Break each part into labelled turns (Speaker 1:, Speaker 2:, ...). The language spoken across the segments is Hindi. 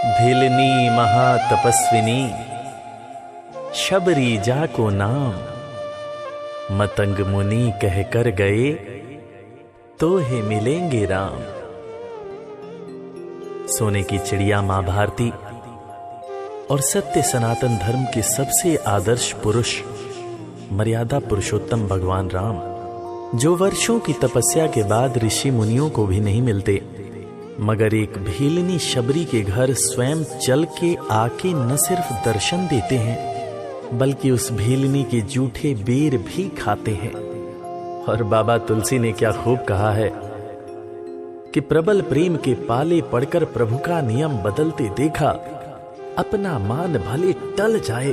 Speaker 1: भिलनी महातपस्विनी शबरी जाको नाम, मतंग मुनि कह कर गए तो हे मिलेंगे राम। सोने की चिड़िया मां भारती और सत्य सनातन धर्म के सबसे आदर्श पुरुष मर्यादा पुरुषोत्तम भगवान राम, जो वर्षों की तपस्या के बाद ऋषि मुनियों को भी नहीं मिलते, मगर एक भीलनी शबरी के घर स्वयं चल के आके न सिर्फ दर्शन देते हैं बल्कि उस भीलनी के जूठे बेर भी खाते हैं। और बाबा तुलसी ने क्या खूब कहा है कि प्रबल प्रेम के पाले पड़कर प्रभु का नियम बदलते देखा, अपना मान भले टल जाए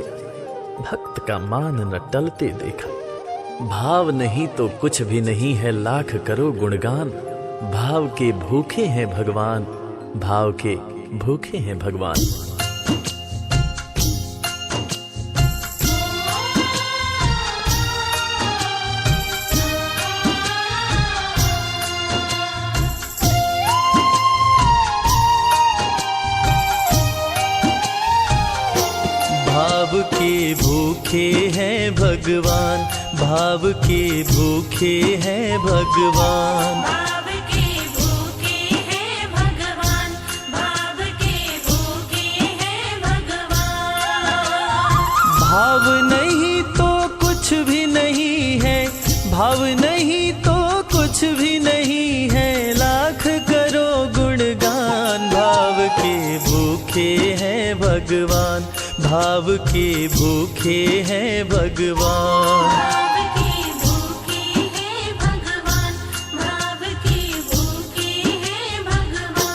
Speaker 1: भक्त का मान न टलते देखा। भाव नहीं तो कुछ भी नहीं है, लाख करो गुणगान, भाव के भूखे हैं भगवान, भाव के भूखे हैं भगवान। भाव के भूखे हैं भगवान, भाव के भूखे हैं भगवान,
Speaker 2: भाव के भूखे हैं भगवान, भाव के भूखे हैं भगवान।
Speaker 1: भाव नहीं तो कुछ भी नहीं है, भाव नहीं तो कुछ भी नहीं है, लाख करो गुणगान। भाव के भूखे हैं भगवान, भाव के भूखे हैं भगवान।
Speaker 2: भाव के भूखे हैं भगवान, भाव के भूखे हैं भगवान।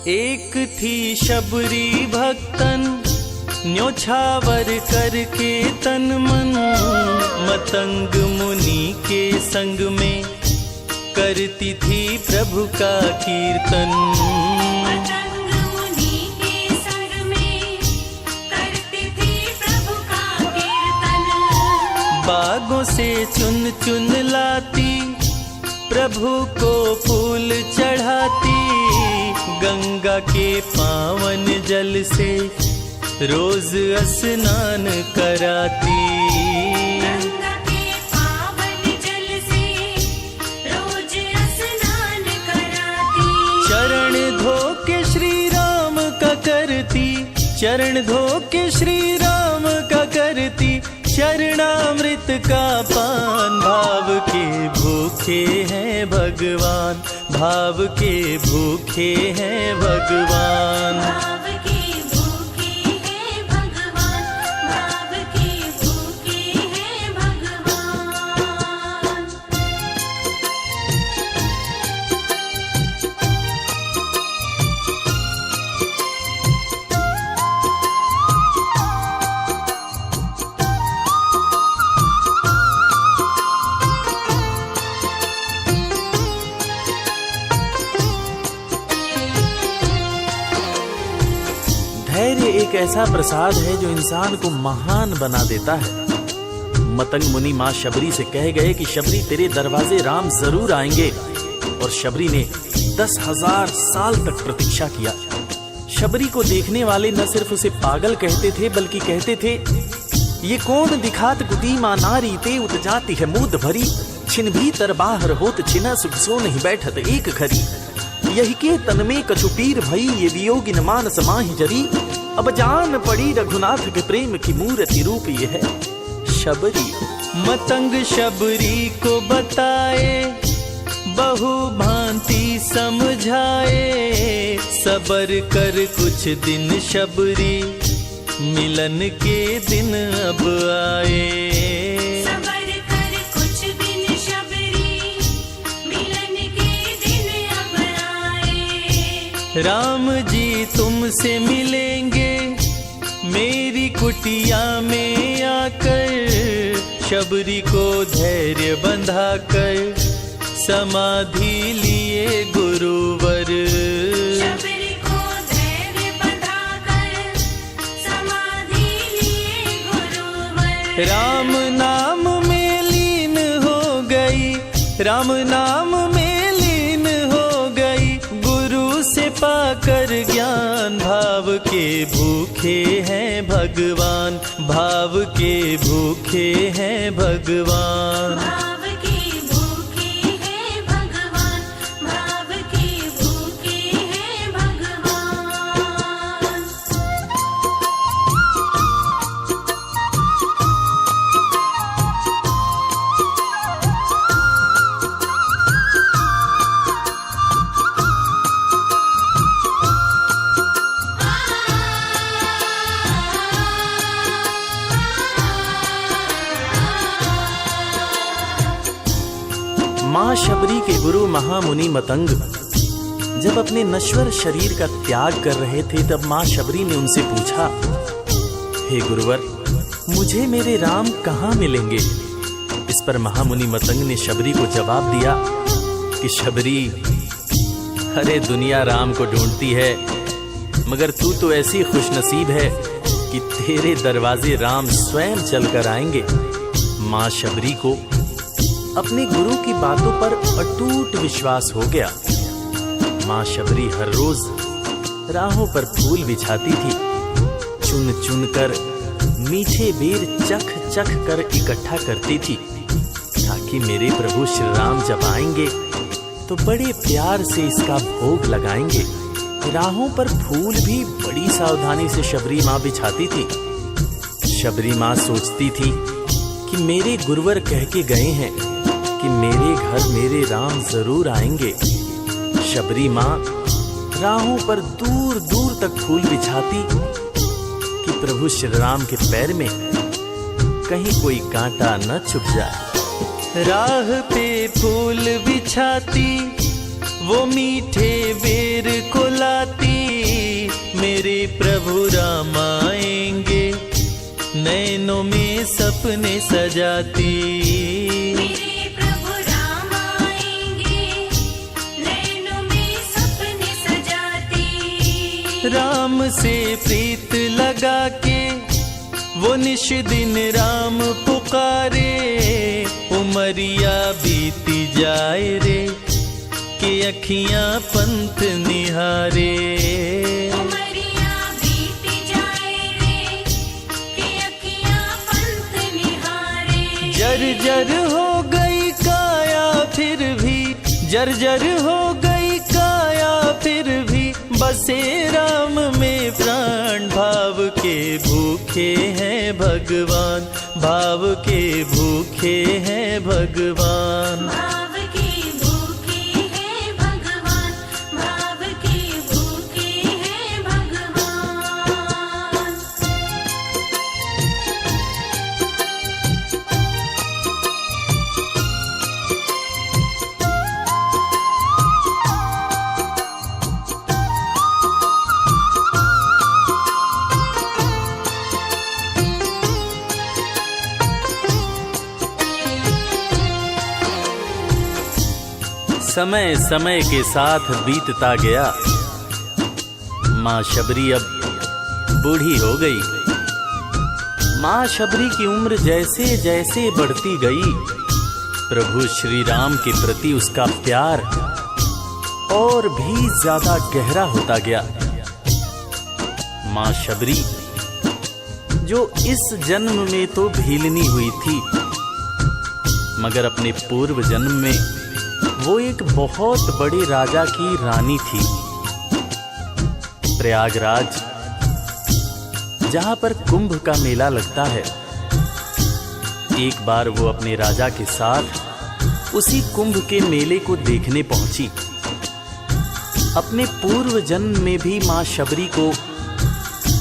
Speaker 1: एक थी शबरी भक्तन, न्योछावर करके तन मन, मतंग मुनि के संग में करती थी प्रभु का कीर्तन।
Speaker 2: मतंग मुनि के संग में करती थी प्रभु का कीर्तन।
Speaker 1: बागों से चुन चुन लाती, प्रभु को फूल चढ़ाती, गंगा के पावन जल से रोज स्नान कराती।
Speaker 2: गंगा के पावन जल से रोज स्नान कराती।
Speaker 1: चरण धो के श्री राम का करती, चरण धो के श्री राम का करती, चरणामृत का पान। भाव के भूखे हैं भगवान, भाव के भूखे हैं भगवान।
Speaker 2: भाव के भूखे हैं भगवान, भाव के भूखे हैं भगवान।
Speaker 1: धैर्य एक ऐसा प्रसाद है जो इंसान को महान बना देता है। मतंग मुनि मां शबरी से कह गए कि शबरी तेरे दरवाजे राम जरूर आएंगे, और शबरी ने 10,000 साल तक प्रतीक्षा किया। शबरी को देखने वाले न सिर्फ उसे पागल कहते थे बल्कि कहते थे, ये कौन दिखात कुटी मां नारी ते उत जाती है मूद भरी, छिन भीतर बाहर होत छिना सुख सो नहीं बैठत एक घरी, यही के तन में कछु पीर भई ये वियोगिन मानस माहि जरी, अब जान पड़ी रघुनाथ के प्रेम की मूर्ति रूप ये है शबरी। मतंग शबरी को बताए, बहु भांति समझाए, सबर कर कुछ दिन शबरी, मिलन के दिन अब आए।
Speaker 2: सबर कर कुछ दिन शबरी, मिलन के दिन अब आए।
Speaker 1: राम जी तुमसे मिलेंगे मेरी कुटिया में आकर,
Speaker 3: शबरी को धैर्य बंधा कर समाधि लिए गुरुवर।
Speaker 2: शबरी को धैर्य बंधाकर समाधि लिए गुरुवर।
Speaker 3: राम नाम में लीन हो गई, राम नाम में लीन हो गई, गुरु से पाकर ज्ञान। भाव के भूखे हैं भगवान, भाव के भूखे हैं भगवान।
Speaker 2: भाव के भूखे हैं भगवान, भाव के भूखे हैं भगवान।
Speaker 1: मां शबरी के गुरु महामुनि मतंग जब अपने नश्वर शरीर का त्याग कर रहे थे, तब मां शबरी ने उनसे पूछा, हे गुरुवर, मुझे मेरे राम कहाँ मिलेंगे? इस पर महामुनि मतंग ने शबरी को जवाब दिया कि शबरी, अरे दुनिया राम को ढूंढती है, मगर तू तो ऐसी खुशनसीब है कि तेरे दरवाजे राम स्वयं चलकर आएंगे। मां शबरी को अपने गुरु की बातों पर अटूट विश्वास हो गया। मां शबरी हर रोज राहों पर फूल बिछाती थी, चुन चुन कर मीठे बेर चख चख कर इकट्ठा करती थी, ताकि मेरे प्रभु श्री राम जब आएंगे तो बड़े प्यार से इसका भोग लगाएंगे। राहों पर फूल भी बड़ी सावधानी से शबरी मां बिछाती थी। शबरी मां सोचती थी कि मेरे गुरुवर कह के गए हैं कि मेरे घर मेरे राम जरूर आएंगे। शबरी मां राहों पर दूर दूर तक फूल बिछाती कि प्रभु श्री राम के पैर में कहीं कोई कांटा न चुभ जाए।
Speaker 3: राह पे फूल बिछाती, वो मीठे बेर को लाती, मेरे प्रभु राम आएंगे, नैनों में सपने सजाती।
Speaker 2: मेरे प्रभु राम आएंगे, नैनों में सपने सजाती।
Speaker 3: राम से प्रीत लगा के वो निश दिन राम पुकारे, उमरिया बीती जाए रे कि अखियां पंथ निहारे।
Speaker 2: उमरिया बीती जाए रे कि अखियां पंथ निहारे।
Speaker 3: जर्जर हो गई काया फिर भी, जर्जर हो गई काया फिर भी, बसे राम में प्राण। भाव के भूखे हैं भगवान, भाव के भूखे हैं भगवान।
Speaker 2: भाव के भूखे हैं भगवान, भाव के भूखे हैं भगवान।
Speaker 1: समय समय के साथ बीतता गया। मां शबरी अब बूढ़ी हो गई। मां शबरी की उम्र जैसे जैसे बढ़ती गई, प्रभु श्री राम के प्रति उसका प्यार और भी ज्यादा गहरा होता गया। मां शबरी जो इस जन्म में तो भीलनी हुई थी, मगर अपने पूर्व जन्म में वो एक बहुत बड़े राजा की रानी थी। प्रयागराज, जहां पर कुंभ का मेला लगता है, एक बार वो अपने राजा के साथ उसी कुंभ के मेले को देखने पहुंची। अपने पूर्व जन्म में भी मां शबरी को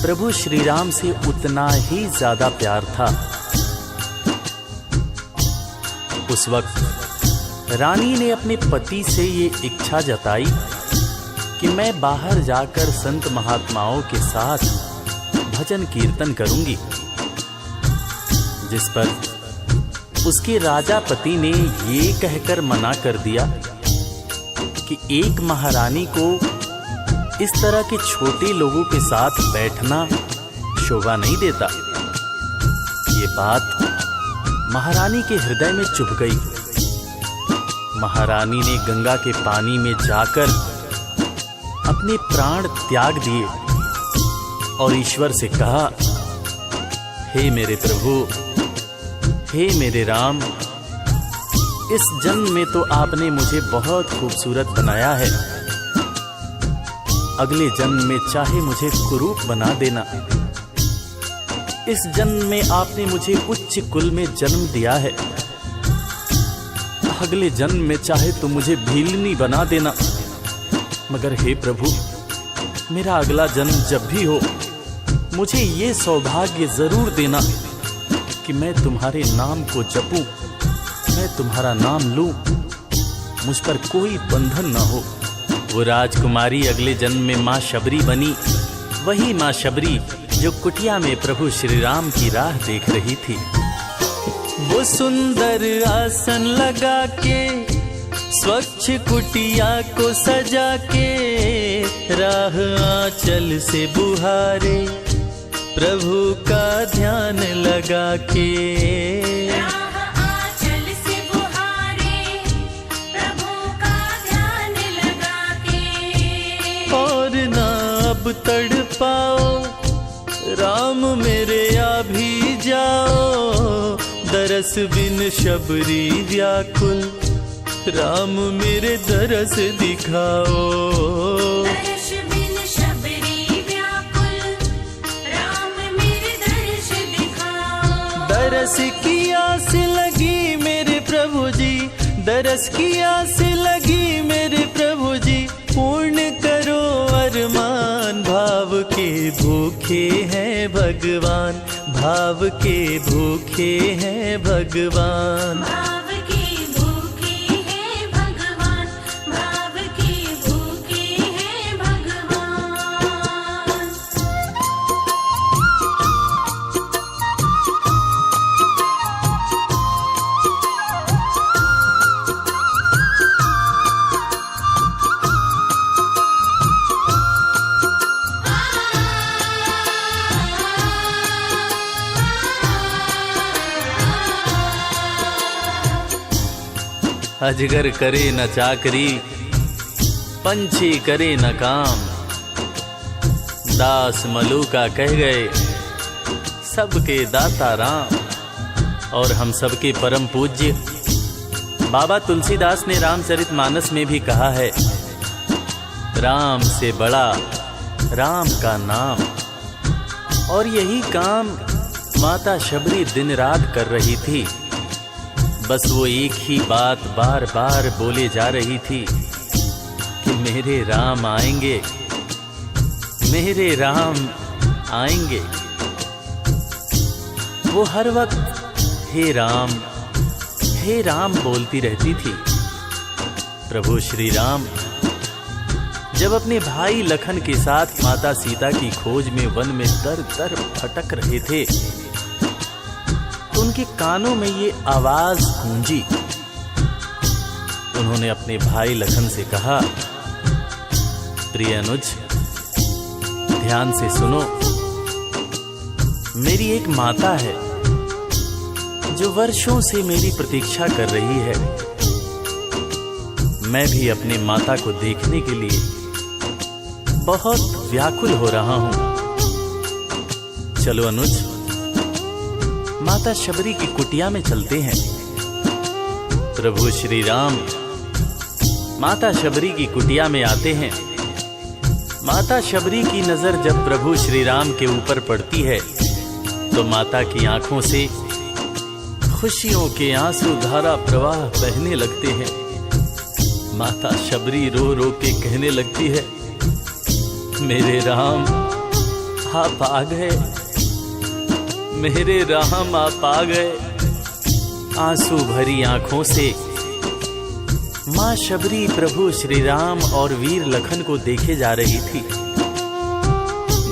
Speaker 1: प्रभु श्री राम से उतना ही ज्यादा प्यार था। उस वक्त रानी ने अपने पति से ये इच्छा जताई कि मैं बाहर जाकर संत महात्माओं के साथ भजन कीर्तन करूंगी, जिस पर उसके राजा पति ने ये कहकर मना कर दिया कि एक महारानी को इस तरह के छोटे लोगों के साथ बैठना शोभा नहीं देता। ये बात महारानी के हृदय में चुभ गई। महारानी ने गंगा के पानी में जाकर अपने प्राण त्याग दिए और ईश्वर से कहा, हे मेरे प्रभु, हे मेरे राम, इस जन्म में तो आपने मुझे बहुत खूबसूरत बनाया है, अगले जन्म में चाहे मुझे कुरूप बना देना। इस जन्म में आपने मुझे उच्च कुल में जन्म दिया है, अगले जन्म में चाहे तो मुझे भीलनी बना देना। मगर हे प्रभु, मेरा अगला जन्म जब भी हो, मुझे ये सौभाग्य जरूर देना कि मैं तुम्हारे नाम को जपूं, मैं तुम्हारा नाम लूं, मुझ पर कोई बंधन न हो। वो राजकुमारी अगले जन्म में माँ शबरी बनी, वही माँ शबरी जो कुटिया में प्रभु श्री राम की राह देख रही थी।
Speaker 3: वो सुंदर आसन लगा के, स्वच्छ कुटिया को सजा के, राह आंचल से बुहारे, प्रभु का ध्यान लगा के।
Speaker 2: राह आंचल से बुहारे, प्रभु का ध्यान लगा के।
Speaker 3: और ना अब तड़पाओ, राम मेरे आ भी जाओ, दरस बिन शबरी व्याकुल, राम मेरे दरस दिखाओ।
Speaker 2: दर्श बिन शबरी व्याकुल, राम मेरे दर्श दिखाओ।
Speaker 3: दरस की आस लगी मेरे प्रभु जी, दरस की आस लगी मेरे प्रभु जी, पूर्ण करो अरमान। भाव के भूखे हैं भगवान, भाव के भूखे हैं भगवान।
Speaker 2: भाव के भूखे हैं भगवान, भाव के भूखे हैं भगवान।
Speaker 1: अजगर करे न चाकरी, पंछी करे न काम, दास मलूका कह गए सबके दाता राम। और हम सबके परम पूज्य बाबा तुलसीदास ने रामचरितमानस में भी कहा है, राम से बड़ा राम का नाम। और यही काम माता शबरी दिन रात कर रही थी। बस वो एक ही बात बार बार बोले जा रही थी कि मेरे राम आएंगे, मेरे राम आएंगे। वो हर वक्त हे राम बोलती रहती थी। प्रभु श्री राम जब अपने भाई लखन के साथ माता सीता की खोज में वन में दर दर भटक रहे थे, तो उनके कानों में ये आवाज गूंजी। उन्होंने अपने भाई लखन से कहा, प्रिय अनुज, ध्यान से सुनो। मेरी एक माता है जो वर्षों से मेरी प्रतीक्षा कर रही है। मैं भी अपनी माता को देखने के लिए बहुत व्याकुल हो रहा हूं। चलो अनुज, माता शबरी की कुटिया में चलते हैं। प्रभु श्री राम माता शबरी की कुटिया में आते हैं। माता शबरी की नजर जब प्रभु श्री राम के ऊपर पड़ती है तो माता की आंखों से खुशियों के आंसू धारा प्रवाह बहने लगते हैं। माता शबरी रो रो के कहने लगती है, मेरे राम आप आ गए, मेरे राम आप आ गए। आंसू भरी आंखों से मां शबरी प्रभु श्री राम और वीर लखन को देखे जा रही थी।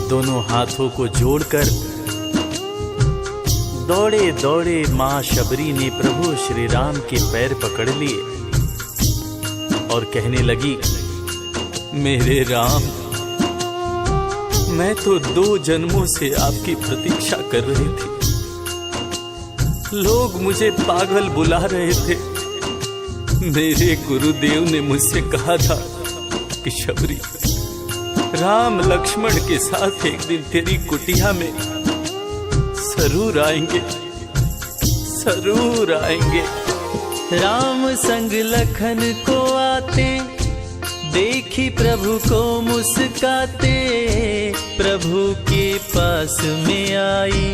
Speaker 1: दोनों हाथों को जोड़कर दौड़े दौड़े माँ शबरी ने प्रभु श्री राम के पैर पकड़ लिए और कहने लगी, मेरे राम, मैं तो 2 जन्मों से आपकी प्रतीक्षा कर रही थी। लोग मुझे पागल बुला रहे थे। मेरे गुरुदेव ने मुझसे कहा था कि शबरी, राम लक्ष्मण के साथ एक दिन तेरी कुटिया में जरूर आएंगे, जरूर आएंगे।
Speaker 3: राम संग लखन को आते, देखी प्रभु को मुस्काते, प्रभु के पास में आई,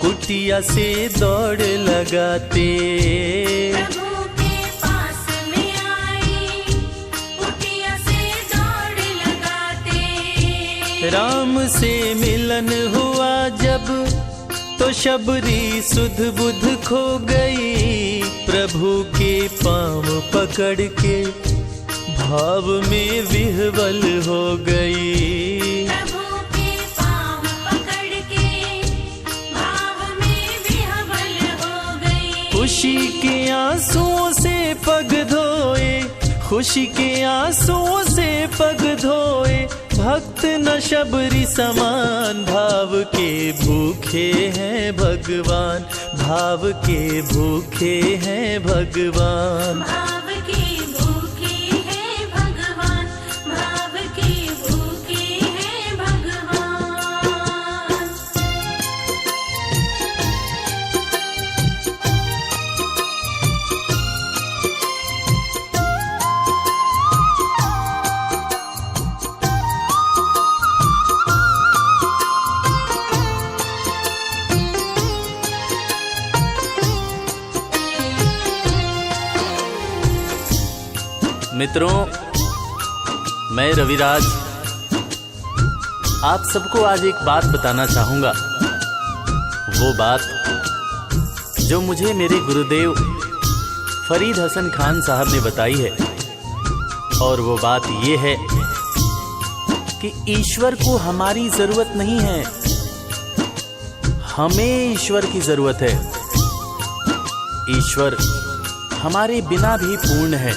Speaker 3: कुटिया से दौड़ लगाते।
Speaker 2: प्रभु के पास में आई, कुटिया से दौड़ लगाते।
Speaker 3: राम से मिलन हुआ जब, तो शबरी सुध बुध खो गई, प्रभु के पाँव पकड़ के भाव में विह्वल हो गई।
Speaker 2: प्रभु के पाँव पकड़ के भाव में विह्वल हो गई।
Speaker 3: खुशी के आंसुओं से पग धोए, खुशी के आंसुओं से पग धोए, भक्त न शबरी समान, भाव के भूखे हैं भगवान, भाव के भूखे हैं भगवान।
Speaker 2: भाव के भूखे हैं भगवान, भाव के भूखे हैं भगवान।
Speaker 1: मित्रों, मैं रविराज आप सबको आज एक बात बताना चाहूंगा। वो बात जो मुझे मेरे गुरुदेव फरीद हसन खान साहब ने बताई है, और वो बात ये है कि ईश्वर को हमारी जरूरत नहीं है, हमें ईश्वर की जरूरत है। ईश्वर हमारे बिना भी पूर्ण है,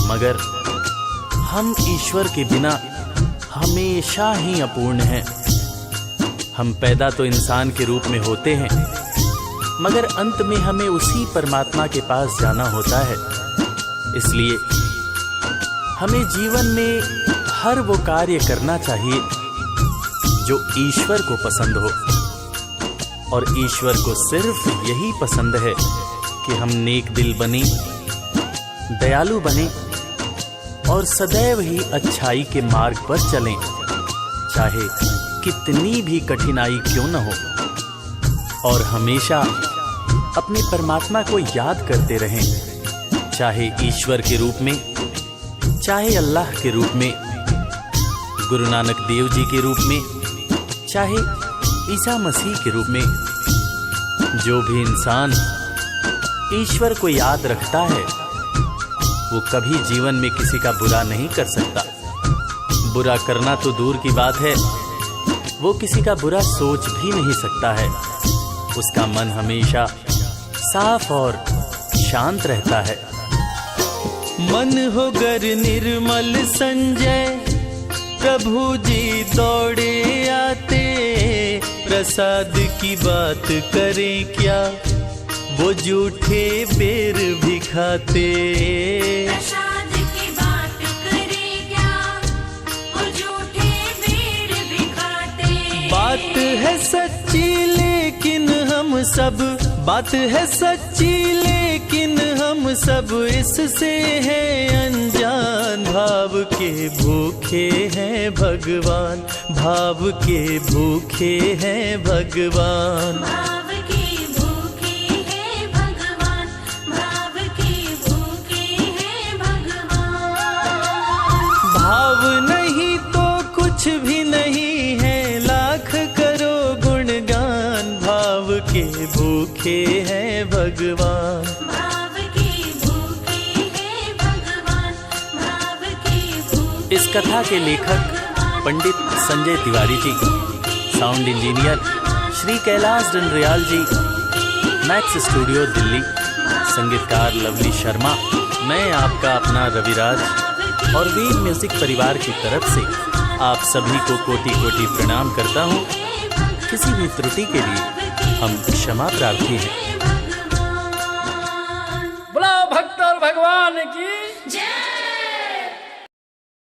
Speaker 1: मगर हम ईश्वर के बिना हमेशा ही अपूर्ण हैं। हम पैदा तो इंसान के रूप में होते हैं, मगर अंत में हमें उसी परमात्मा के पास जाना होता है। इसलिए हमें जीवन में हर वो कार्य करना चाहिए जो ईश्वर को पसंद हो, और ईश्वर को सिर्फ यही पसंद है कि हम नेक दिल बने, दयालु बने और सदैव ही अच्छाई के मार्ग पर चलें, चाहे कितनी भी कठिनाई क्यों न हो, और हमेशा अपने परमात्मा को याद करते रहें, चाहे ईश्वर के रूप में, चाहे अल्लाह के रूप में, गुरु नानक देव जी के रूप में, चाहे ईसा मसीह के रूप में। जो भी इंसान ईश्वर को याद रखता है, वो कभी जीवन में किसी का बुरा नहीं कर सकता। बुरा करना तो दूर की बात है, वो किसी का बुरा सोच भी नहीं सकता है। उसका मन हमेशा साफ और शांत रहता है।
Speaker 3: मन हो गर निर्मल संजय, प्रभु जी दौड़े आते, प्रसाद की बात करें क्या, वो झूठे बेर भी खाते।
Speaker 2: प्रसाद की बात करें क्या, वो झूठे बेर भी खाते।
Speaker 3: बात है सच्ची लेकिन हम सब, बात है सच्ची लेकिन हम सब इससे हैं अनजान। भाव के भूखे हैं भगवान, भाव के भूखे हैं भगवान।
Speaker 2: भाव के भूखे हैं भगवान, भाव के भूखे हैं भगवान।
Speaker 3: भाव नहीं तो कुछ भी नहीं है, लाख करो गुणगान। भाव के भूखे हैं भगवान।
Speaker 2: भाव के भूखे हैं भगवान, भाव के भूखे।
Speaker 1: इस कथा के लेखक पंडित संजय तिवारी जी, साउंड इंजीनियर श्री कैलाश डंडरियाल जी, मैक्स स्टूडियो दिल्ली, संगीतकार लवली शर्मा, मैं आपका अपना रविराज और वीर म्यूजिक परिवार की तरफ से आप सभी को कोटि कोटि प्रणाम करता हूँ। किसी भी त्रुटि के लिए हम क्षमा प्रार्थी हैं।
Speaker 4: बोला भक्त और भगवान की